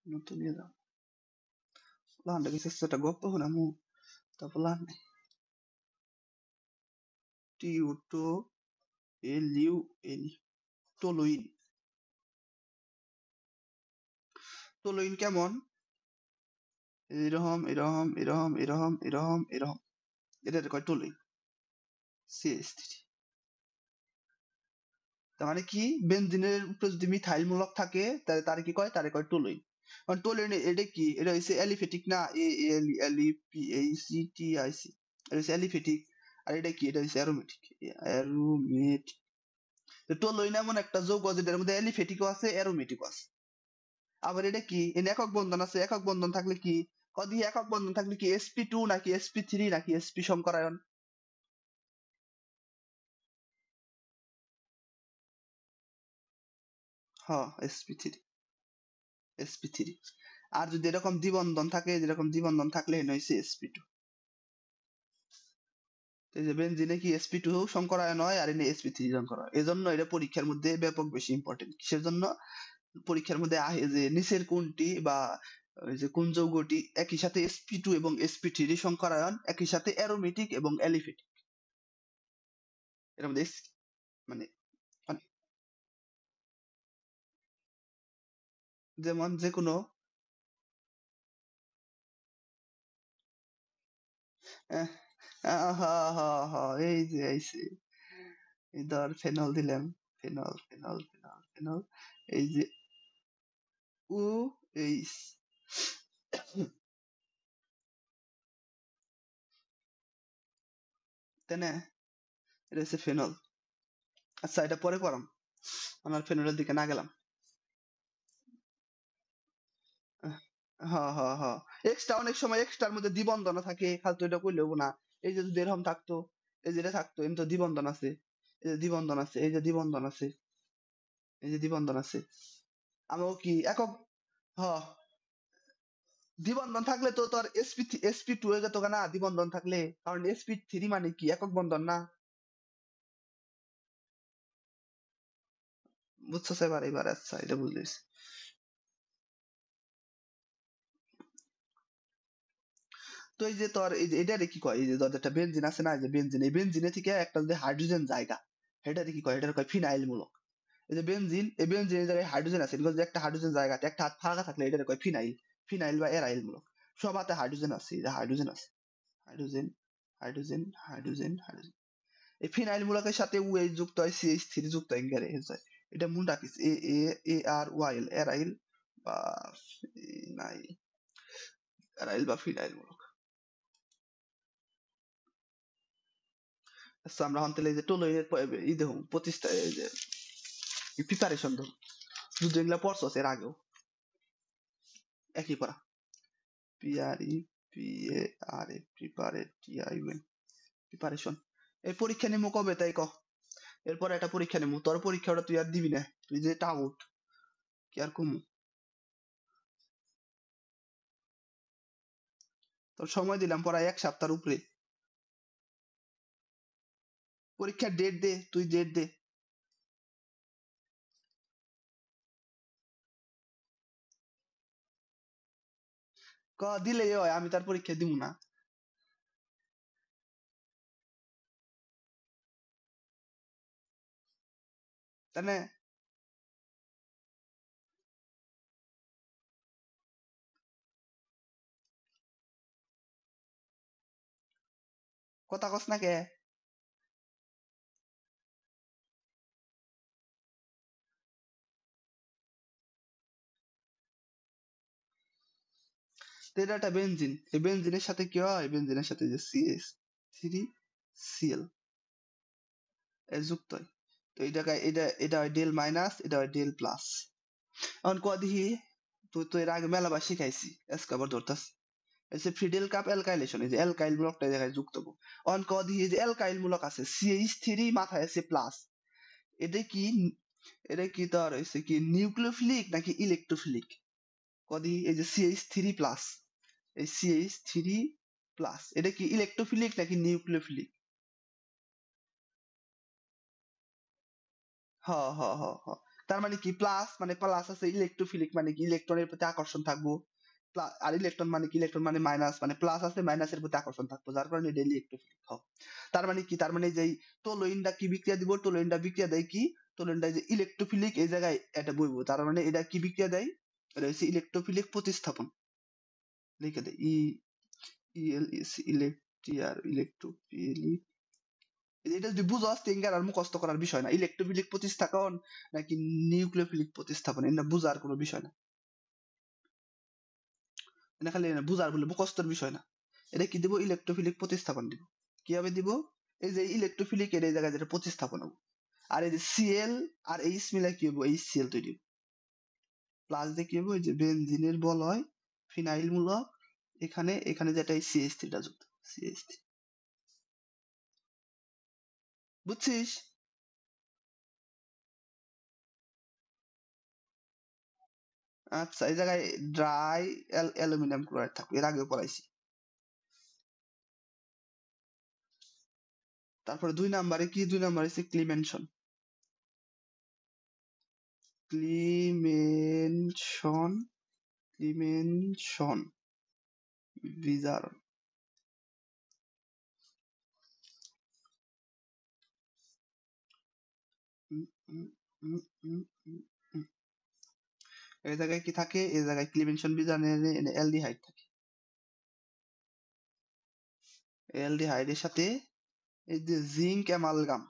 নতুন নিয়ে যাও লান্ডা কিছু একটা গপ্প শোনামু তারপর লান্ড টিউটো এলিউ এলি টোলুইন টোলুইন কেমন এরকম এরকম এরকম এরকম এরকম এরকম এটা কয় টোলুইন সিএস3 তার মানে কি বেনজিনের উপরে যদি মিথাইল মূলক থাকে তাহলে তার কি কয় তারে কয় টোলুইন কারণ টোলুইন এটা কি এটা হচ্ছে অ্যালিফেটিক না এ এল এল ই পি এই সি টি আই সি এটা হচ্ছে অ্যালিফেটিক আর এটা কি এটা হচ্ছে অ্যারোমেটিক অ্যারোমেটিক তো টোলুইন এমন একটা যৌগ যেটার মধ্যে অ্যালিফেটিকও আছে অ্যারোমেটিকও আছে আবার এটা কি এর একক বন্ধন আছে একক বন্ধন থাকলে কি কদি একক বন্ধন থাকলে কি sp2 নাকি sp3 নাকি sp সংকরায়ন হ্যাঁ sp3 আর যদি এরকম দ্বিবন্ধন থাকে যেরকম দ্বিবন্ধন থাকলে এনে হইছে sp2 এই যে বেনজিনে কি sp2 সংকরায়ন হয় আর এনে sp3 সংকরায়ন এজন্য এটা পরীক্ষার মধ্যে ব্যাপক বেশি ইম্পর্টেন্ট কিসের জন্য পরীক্ষার মধ্যে আহে যে নিচের কোনটি বা ওই যে কোন যৌগটি একই সাথে sp2 এবং sp3 সংকরায়ন একই সাথে অ্যারোমেটিক এবং অ্যালিফেটিক এর মধ্যে মানে মানে যেমন যে কোনো আহ, হা হা হা এই যে আইছে এই ধর ফেনল দিলাম ফেনল ফেনল ফেনল ফেনল এই যে উ এইচ তাই না এটা হচ্ছে ফেনল আচ্ছা এটা পরে পড়াম আমার ফেনলের দিকে না গেলাম হ্যাঁ হ্যাঁ হ্যাঁ এক্সট্রা অনেক সময় এক্সট্রার মধ্যে দ্বিবন্ধন থাকে ফালতু এটা কইলেও না এই যে যদি এরকম থাকতো এই যে এটা থাকতো এর তো দ্বিবন্ধন আছে এই যে দ্বিবন্ধন আছে এই যে দ্বিবন্ধন আছে এই যে দ্বিবন্ধন আছে আমরাও কি একক হ্যাঁ দ্বিবন্ধন থাকলে তো তোর sp2 হয়ে যেত না দ্বিবন্ধন থাকলে কারণ sp3 মানে কি একক বন্ধন না বুঝছো এবার এবার আচ্ছা এটা বুঝলিস তো এই যে তোর এই যে এটারে কি কয় এই যে ধর একটা বেনজিন আছে না এই যে বেনজিন এই বেনজিনে থেকে একটা যদি হাইড্রোজেন জায়গা এটারে কি কয় এটারে কয় ফিনাইল মূলক এই যে বেনজিন এই বেনজিনের জায়গায় হাইড্রোজেন আছে এগুলো যে একটা হাইড্রোজেন জায়গাতে একটা হাত ফাঁকা থাকলে এটারে কয় ফিনাইল ফিনাইল বা এরাইল মূলক সব হাতে হাইড্রোজেন আছে এই যে হাইড্রোজেন আছে হাইড্রোজেন হাইড্রোজেন হাইড্রোজেন হাইড্রোজেন এই ফিনাইল মূলকের সাথে ওএইচ যুক্ত হয় সিএইচ3 যুক্ত হয় এঙ্গারে হয় এটা মূলটা কি এ এ এ আর ওয়াইল এরাইল বা ফিনাইল এরাইল বা ফিনাইল মূলক আচ্ছা আমরা হন তাহলে এই যে টোলোইনের ই দেখুন প্রতিষ্ঠা এই যে প্রিপারেশন দেখুন যুদ্ধ এগুলা পড়ছো এর আগেও একই পড়া পিআরই পিএআরএ প্রিপারে টিআইউএন প্রিপারেশন এই পরীক্ষা নিমু কবে তাই ক এরপর একটা পরীক্ষা নিমু তোর পরীক্ষাটা তুই আর দিবি না তুই যে টাউট কি আর কমু তোর সময় দিলাম প্রায় 1 সপ্তাহের উপরে পরীক্ষার ডেট দে তুই ডেট দে ক দিলেই হয় আমি তার পরীক্ষা দিব না তাই না কথা কস না কে তো এটা একটা বেনজিন এই বেনজিনের সাথে কি হয় বেনজিনের সাথে যে সিএস থ্রি সিএল এর যুক্ত হয় তো এটা এটা হয় ডেল মাইনাস এটা হয় ডেল প্লাস এখন ক দেখি তুই তো এর আগে মেলাবার শিখাইছি এসকাবার ধরতাস এসে ফিডেল কাপ অ্যালকাইলেশন এই যে অ্যালকাইল মূলকটা এই জায়গায় যুক্ত হবো অন ক দেখি যে অ্যালকাইল মূলক আছে সিএইচ3 মাথায় আছে প্লাস এটা কি এটা কি তোর হইছে কি নিউক্লিওফিলিক নাকি ইলেকট্রোফিলিক কদি এই যে সিএইচ3 প্লাস এই সিএইচ3 প্লাস এটা কি ইলেকট্রোফিলিক নাকি নিউক্লিওফিলিক হ হ হ হ তার মানে কি প্লাস মানে প্লাস আছে ইলেকট্রোফিলিক মানে কি ইলেকট্রনের প্রতি আকর্ষণ থাকবো আর ইলেকট্রন মানে কি ইলেকট্রন মানে মাইনাস মানে প্লাস আছে মাইনাসের প্রতি আকর্ষণ থাকবো যার কারণে এটা ইলেকট্রোফিলিক হবে তার মানে কি তার মানে যেই টোলুইনটা কি বিক্রিয়া দিব টোলুইনটা বিক্রিয়া দেয় কি টোলুইনটা যে ইলেকট্রোফিলিক এই জায়গায় এটা বইবো তার মানে এটা কি বিক্রিয়া দেয় এটা হচ্ছে ইলেকট্রোফিলিক প্রতিস্থাপন লিখে দেয় ইএলএস ইলেকট্রিয়ার ইলেকট্রোফিলিক এটা যদি বুঝস তিনগার আর মুখস্থ করার বিষয় না ইলেকট্রোফিলিক প্রতিস্থাপন নাকি নিউক্লিওফিলিক প্রতিস্থাপন এটা বুঝার কোনো বিষয় না এটা খালি বুঝার বলে মুখস্থর বিষয় না এটা কি দিব ইলেকট্রোফিলিক প্রতিস্থাপন দিব কিভাবে দিব এই যে ইলেকট্রোফিলিক এর এই জায়গায় যেটা প্রতিস্থাপন হবে আর এই যে সিএল আর এইচ মিলে কি হবে এইচসিএল তৈরি হবে প্লাস দিয়ে কি হবে ওই যে বেনজিনের বলয় ফিনাইল মূলক এখানে এখানে যেটা সিএইচ থ্রিটা যুক্ত সিএইচ থ্রি বুঝছিস আচ্ছা এই জায়গায় ড্রাই অ্যালুমিনিয়াম ক্লোরাইড থাকবে এর আগেও পড়াইছি তারপরে দুই নাম্বারে কি দুই নাম্বারে হচ্ছে ক্লিমেনশন ক্লিমেনশন ক্লিমেনশন বিজারণ উম, উম, উম, উম, উম, উম। এই জায়গায় কি থাকে এই জায়গায় ক্লিমেনশন বিজারণের অ্যালডিহাইড থাকে অ্যালডিহাইডের সাথে এই যে জিঙ্ক অ্যামালগাম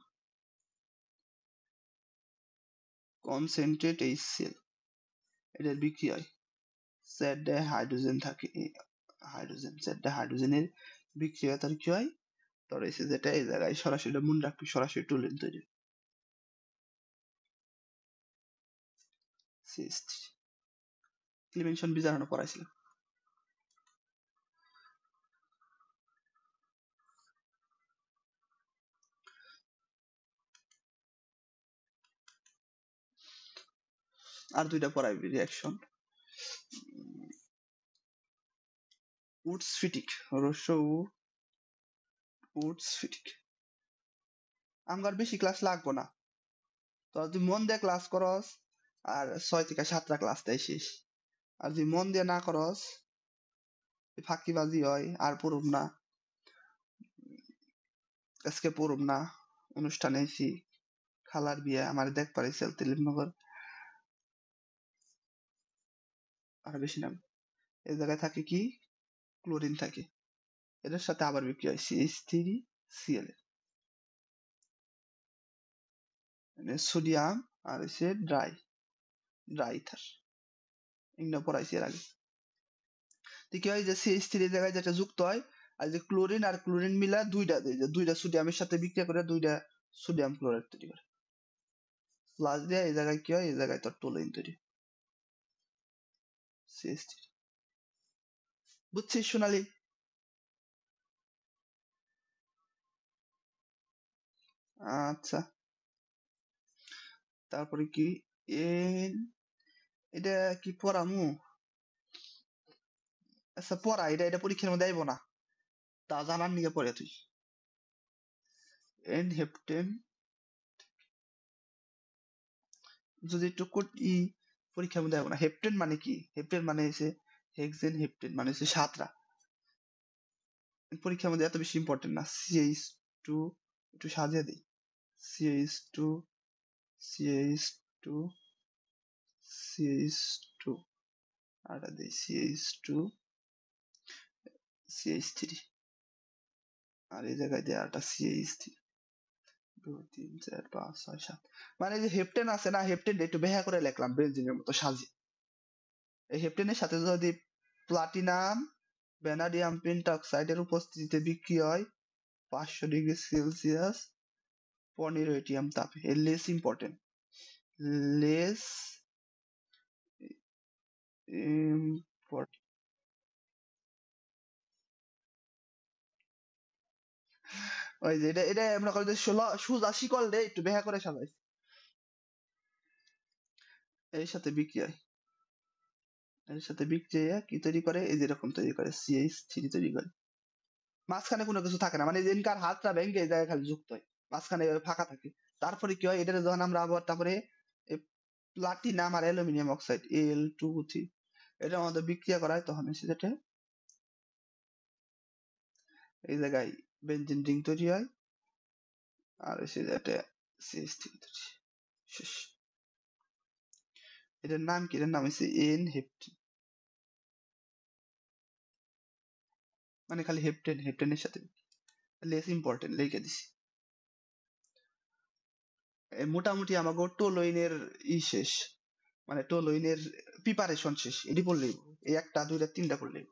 কনসেন্ট্রেট HCl এটার বিক্রিয়া হয় Z হাইড্রোজেন থাকে হাইড্রোজেন Z হাইড্রোজেনের বিক্রিয়া তার কি হয় তোর এসে যেটা এই জায়গায় সরাসরি মনে রাখবি সরাসরি টুলিন তৈরি CH3 ক্লিমেনশন বিজারণ পড়াইছিল আর দুইটা পড়াইবি রিঅ্যাকশন উডস ফিটিক রস্য উডস ফিটিক আমার বেশি ক্লাস লাগবো না তোরা যদি মন দিয়ে ক্লাস করস আর 6 থেকে 7টা ক্লাস দেয় শেষ আর যদি মন দিয়ে না করস ফাঁকিবাজি হয় আর পড়ুম না আজকে পড়ুম না অনুষ্ঠানে এসি খালার বিয়ে আমার দেখ পারিছিল তিলিপনগর আর বেশি না এই জায়গায় থাকে কি ক্লোরিন থাকে এটার সাথে আবার বিক্রি হয় CH3Cl মানে সোডিয়াম আর হচ্ছে ড্রাই ইথার এগুলো পড়াইছি এর আগে তো কি হয় যে CH3 এর জায়গায় যেটা যুক্ত হয় আর যে ক্লোরিন আর ক্লোরিন মিলা দুইটা সোডিয়ামের সাথে বিক্রিয়া করে দুইটা সোডিয়াম ক্লোরাইড তৈরি করে প্লাস দিয়ে এই জায়গায় কি হয় এই জায়গায় তোর টোলুইন তৈরি CH3 বুঝছিস সোনালি আচ্ছা তারপরে কি এন এটা কি পড়ামু আচ্ছা পড়া এটা এটা পরীক্ষার মধ্যে আইবো না তা জানার নিয়ে পড়ে তুই এন হেপটেন যদি একটু পরীক্ষার মধ্যে আইবো না হেপটেন মানে কি হেপটেন মানে হচ্ছে হেক্সেন হেপটেন মানে হচ্ছে 7টা পরীক্ষার মধ্যে এত বেশি ইম্পর্টেন্ট না CH2 একটু সাজিয়ে দিই CH2 CH2 CH2 আর দিই CH2 CH3 আর এই জায়গায় দেয় একটা CH3 2 3 4 5 6 7 মানে যে হেপটেন আছে না হেপটেন একটু বেহা করে লিখলাম বেনজিনের মতো সাজিয়ে এই হেপটেনের সাথে যদি প্লাটিনাম ভ্যানাডিয়াম পেন্টঅক্সাইডের উপস্থিতিতে বিক্রিয়া হয় 500 ডিগ্রি সেলসিয়াস 15 ATM তাপে এর লেস ইম্পর্টেন্ট লেস ইম্পর্টেন্ট ওই যে এটা এটা আমরা করি যে সুজা শিকল দে একটু বেহা করে সাজাই এর সাথে বিক্রিয়া হয় এর সাথে বিক্রিয়া কি তৈরি করে এই যেরকম তৈরি করে CH3 তৈরি করে মাঝখানে কোনো কিছু থাকে না মানে যেদিনকার হাতটা ভেঙে এই জায়গায় খালি যুক্ত হয় মাঝখানে এভাবে ফাঁকা থাকে তারপরে কি হয় এটা যখন আমরা আবার তারপরে প্লাটিনাম আর অ্যালুমিনিয়াম অক্সাইড Al2O3 এটা আমাদের বিক্রিয়া করায় তখন এসে যেটা এই জায়গায় বেনজিন রিং তৈরি হয় আর এসে যেটা CH3 শেষ। এটার নাম কি? এটার নাম হচ্ছে এন হেপ্টেন, মানে খালি হেপ্টেন, হেপ্টেনের সাথে লেস ইম্পর্টেন্ট লিখে দিছি। মোটামুটি আমাকে টোলুইনের শেষ, মানে টোলুইনের প্রিপারেশন শেষ। এটি পড়লেই এই একটা দুইটা তিনটা পড়লেই।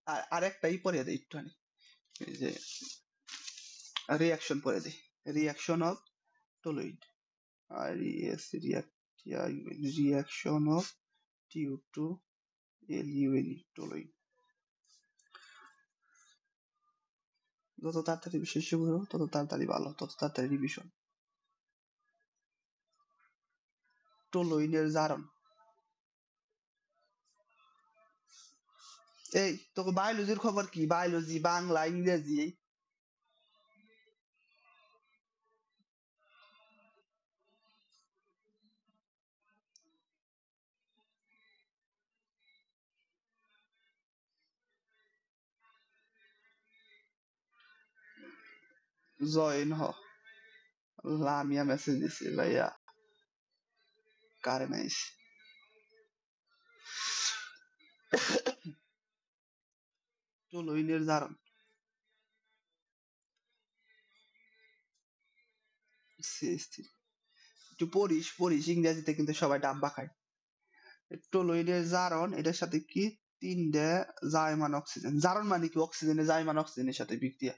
আর আরেকটাই পরে দেয় একটুখানি, এই যে রিয়াকশন পরে দেয়, রিয়াকশন অফ টোলুইন আর reaction of TU2 LUNE toluene. যত তাড়াতাড়ি শেষ করো তত তাড়াতাড়ি ভালো, তত তাড়াতাড়ি রিভিশন। টোলুইনের জারণ, এই তোকে বায়োলজির খবর কি? বায়োলজি, বাংলা, ইংরেজি? জয়েন হ। লামিয়া মেসেজ দিছে ভাইয়া, কারে নাইস। টোলুইনের জারণ একটু পড়িস পড়িস, ইংরেজিতে কিন্তু সবাই ডাব্বা খায়। টোলুইনের জারণ এটার সাথে কি? তিনটে জাইমান অক্সিজেন। জারণ মানে কি? অক্সিজেনে জাইমান অক্সিজেনের সাথে বিক্রিয়া,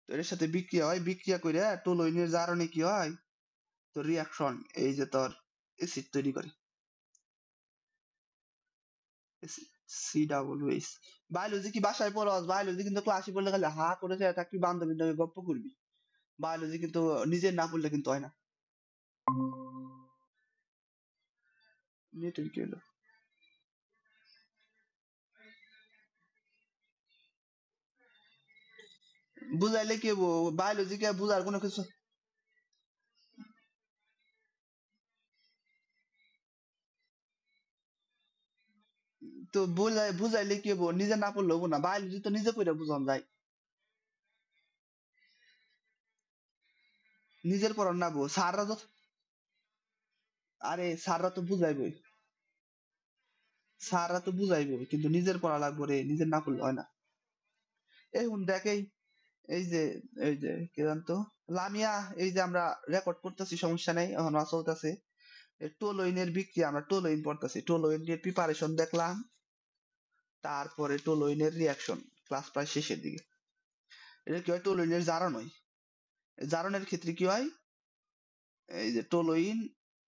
তো এর সাথে বিক্রিয়া হয়, বিক্রিয়া করে টোলুইনের জারণে কি হয়? তো রিয়াকশন, এই যে তোর অ্যাসিড তৈরি করে, COOH। বায়োলজি কি বাসায় পড়াস? বায়োলজি কিন্তু ক্লাসে পড়লে খালি হা করে থাকবি, বান্ধবীর নামে গপ্প করবি। বায়োলজি কিন্তু নিজের না পড়লে কিন্তু হয় না। নেটের কি হলো? বুঝাইলে কি হবো? বায়োলজি কে বুঝার কোনো কিছু, তো বুঝাইলে কি হবো? নিজে না পড়লে হবো না? বায়োলজি তো নিজে পড়ে বুঝান যায়, নিজের পড়ান না বো স্যাররা তো, আরে স্যাররা তো বুঝাইবই, স্যাররা তো বুঝাইবই, কিন্তু নিজের পড়া লাগবে রে, নিজের না পড়লে হয় না। এখন দেখেই, এই যে এই যে কে জানতো, লামিয়া, এই যে আমরা রেকর্ড করতেছি, সমস্যা নেই, এখন চলতেছে। টোলুইনের বিক্রিয়া, আমরা টোলুইন পড়তেছি, টোলুইনের প্রিপারেশন দেখলাম, তারপরে টোলুইনের রিয়াকশন, ক্লাস প্রায় শেষের দিকে। এটা কি হয়? টোলুইনের জারণ হয়। জারণের ক্ষেত্রে কি হয়? এই যে টোলুইন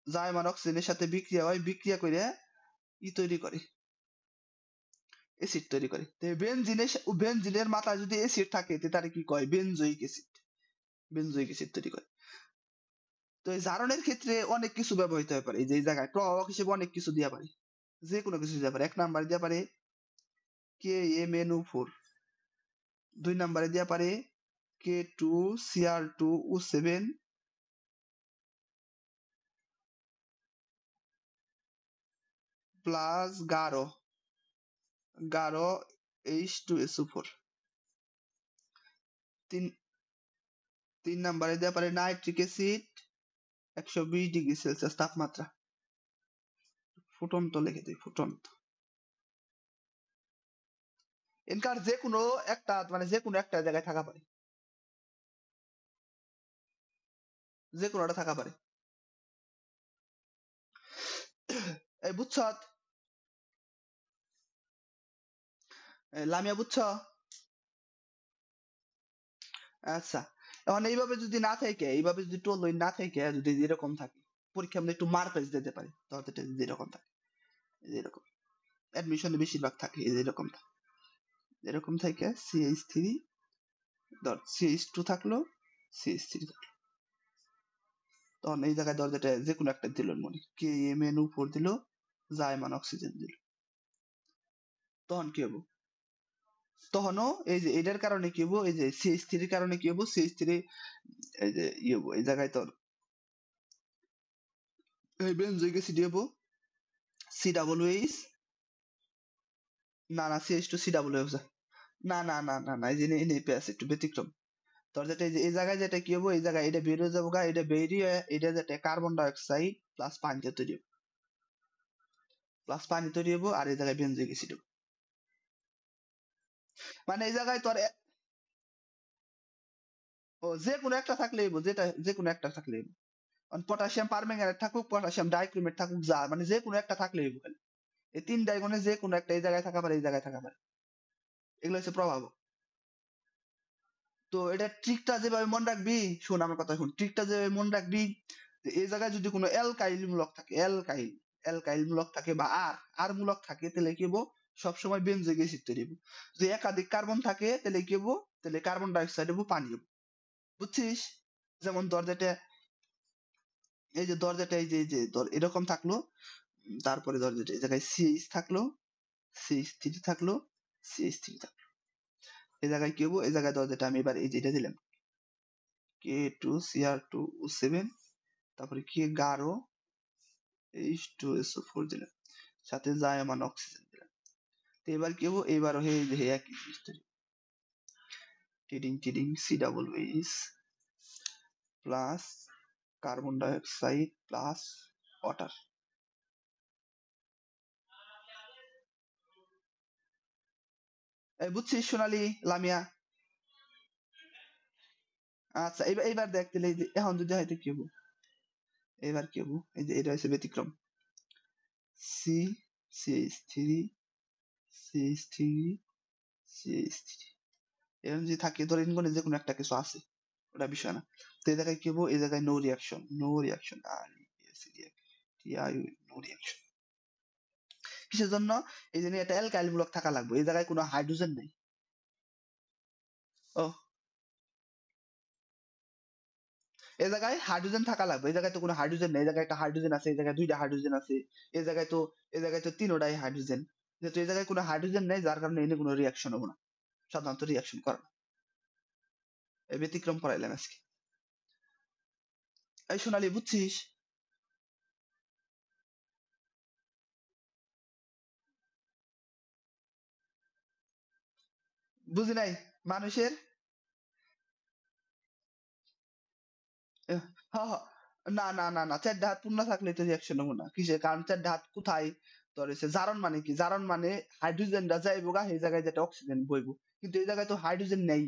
জাইমান অক্সিজেনের সাথে বিক্রিয়া হয়, বিক্রিয়া করে তৈরি করে, অ্যাসিড তৈরি করে। তো বেনজিনের মাথায় যদি অ্যাসিড থাকে তারে কি কয়? বেনজোইক অ্যাসিড, বেনজোইক অ্যাসিড তৈরি করে। তো এই জারণের ক্ষেত্রে অনেক কিছু ব্যবহৃত হতে পারে, এই যে এই জায়গায় প্রভাবক হিসেবে অনেক কিছু দিয়া পারে, যে কোনো কিছু দিতে পারে। এক নাম্বারে দিয়া পারে KMnO4, দুই নাম্বারে দিয়া পারে K2Cr2O7, প্লাস গাঢ়, গাঢ় H2SO4। তিন তিন নাম্বারে দেওয়া পারে নাইট্রিক অ্যাসিড 120°C তাপমাত্রা। ফুটন্ত লিখে দিই, ফুটন্ত। এনকার যে কোনো একটা, মানে যে কোনো একটা জায়গায় থাকা পারে, যে কোনোটা থাকা পারে। এই বুঝছ? লামিয়া বুঝছ? আচ্ছা, এখন এইভাবে যদি না থাকে, এইভাবে যদি টোলুইন না থাকে, যদি এরকম থাকে, পরীক্ষা আমরা একটু মার পেজ দিতে পারি, তাহলে এটা যদি এরকম থাকে, এরকম অ্যাডমিশনে বেশিরভাগ থাকে, এই যে এরকম থাকে, এরকম থাকে CH3, ধর CH2 থাকলো, CH3 থাকলো, তখন এই জায়গায় ধর যেটা যে কোনো একটা দিল, মনে KMnO4 দিল, জাইমান অক্সিজেন দিল, তখন কি হবো? তখনও এই যে এটার কারণে কি হবো, এই যে CH3 এর কারণে কি হবো, CH3 এই যে হবো এই জায়গায় তোর এই বেনজোইক অ্যাসিড হবো COOH, না না CH2COOH, না না না না না, এই যে NAP আছে একটু ব্যতিক্রম। তোর যেটা এই জায়গায় যেটা কি হবো, এই জায়গায় এটা বেরিয়ে যাবো গা, এটা বেরিয়ে এটা যেটা কার্বন ডাই অক্সাইড প্লাস পানিতে তৈরি হবো, প্লাস পানি তৈরি হবো, আর এই জায়গায় বেনজোইক অ্যাসিড হবো। মানে এই জায়গায় তোর ও যে কোনো একটা থাকলেই হবো, যেটা যে কোনো একটা থাকলেই হবো। পটাশিয়াম পারম্যাঙ্গানেট থাকুক, পটাশিয়াম ডাইক্রোমেট থাকুক, যা মানে যে কোনো একটা থাকলেই হবো খালি। এই তিন ডাইগনে যে কোনো একটা এই জায়গায় থাকা পারে, এই জায়গায় থাকা পারে, এগুলো হচ্ছে প্রভাব। তো এটা ট্রিকটা যেভাবে মনে রাখবি, শোন আমার কথা শোন, ট্রিকটা যেভাবে মনে রাখবি, যে এই জায়গায় যদি কোনো অ্যালকাইল মূলক থাকে, অ্যালকাইল মূলক থাকে বা আর মূলক থাকে, তাহলে কি হবো, সবসময় বেনজোইক অ্যাসিড তৈরি হবো। যদি একাধিক কার্বন থাকে তাহলে কি হবো, তাহলে কার্বন ডাই অক্সাইড হবো, পানি হবো। বুঝছিস? যেমন দরজাটা, এই যে দরজাটা এই যে ধর এরকম থাকলো, তারপরে দরজাটা এই জায়গায় CH থাকলো, CH3 থাকলো, CH3 থাকলো, এই জায়গায় কি হবো, এই জায়গায় দরজাটা আমি এবার এই যে এটা দিলাম K2Cr2O7, তারপরে কি গাঢ় H2SO4 দিলাম, সাথে জায়মান অক্সিজেন দিলাম। তো এবার কি হবো, এবারও হে হে একই জিনিস তৈরি, টিডিং টিডিং COOH plus carbon die oxide plus water. এই বুঝছিস সোনালি, লামিয়া? আচ্ছা এবার এবার দেখ তাহলে, এই যে এখন যদি হয় তো কি হবো, এবার কি হবো, এই যে এটা হচ্ছে ব্যতিক্রম, সি CH3 CH3 CH3, এরকম যদি থাকে ধর ইনগনে যে কোনো একটা কিছু আছে, ওটা বিষয় না। তো এই জায়গায় কি হবো, এই জায়গায় নো রিয়াকশন, নো রিয়াকশন, আর TIU, নো রিয়াকশন। কিসের জন্য? এই জন্য এটা অ্যালকাইল মূলক থাকা লাগবে, এই জায়গায় কোনো হাইড্রোজেন নেই। ও, এই জায়গায় হাইড্রোজেন থাকা লাগবে, এই জায়গায় তো কোনো হাইড্রোজেন নেই, এই জায়গায় একটা হাইড্রোজেন আছে, এই জায়গায় দুইটা হাইড্রোজেন আছে, এই জায়গায় তো তিনোটাই হাইড্রোজেন, যেহেতু এই জায়গায় কোনো হাইড্রোজেন নেই, যার কারণে এনে কোনো রিয়াকশন হবে না, সাধারণত রিয়াকশন করে না। এই ব্যতিক্রম পড়াইলাম আজকে। এই সোনালি বুঝছিস? বুঝি নাই মানুষের হ হ, না না না না, চারটা হাত পূর্ণ থাকলে তো রিয়াকশন হবো না, কিসে, কারণ চারটা হাত কোথায়, তোর হচ্ছে জারণ, মানে কি জারণ, মানে হাইড্রোজেনটা যাইবো গা এই জায়গায় যেটা অক্সিজেন বইবো, কিন্তু এই জায়গায় তো হাইড্রোজেন নেই,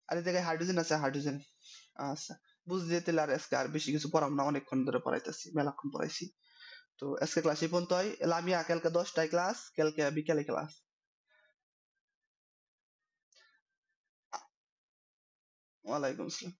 আর এই জায়গায় হাইড্রোজেন আছে, হাইড্রোজেন। আচ্ছা, বুঝলি, তাহলে আর আজকে আর বেশি কিছু পড়াবো না, অনেকক্ষণ ধরে পড়াইতেছি, মেলাক্ষণ পড়াইছি। তো আজকে ক্লাস এই পর্যন্তই, লামিয়া কালকে 10টায় ক্লাস, কালকে বিকালে ক্লাস। ওয়ালাইকুম আসসালাম।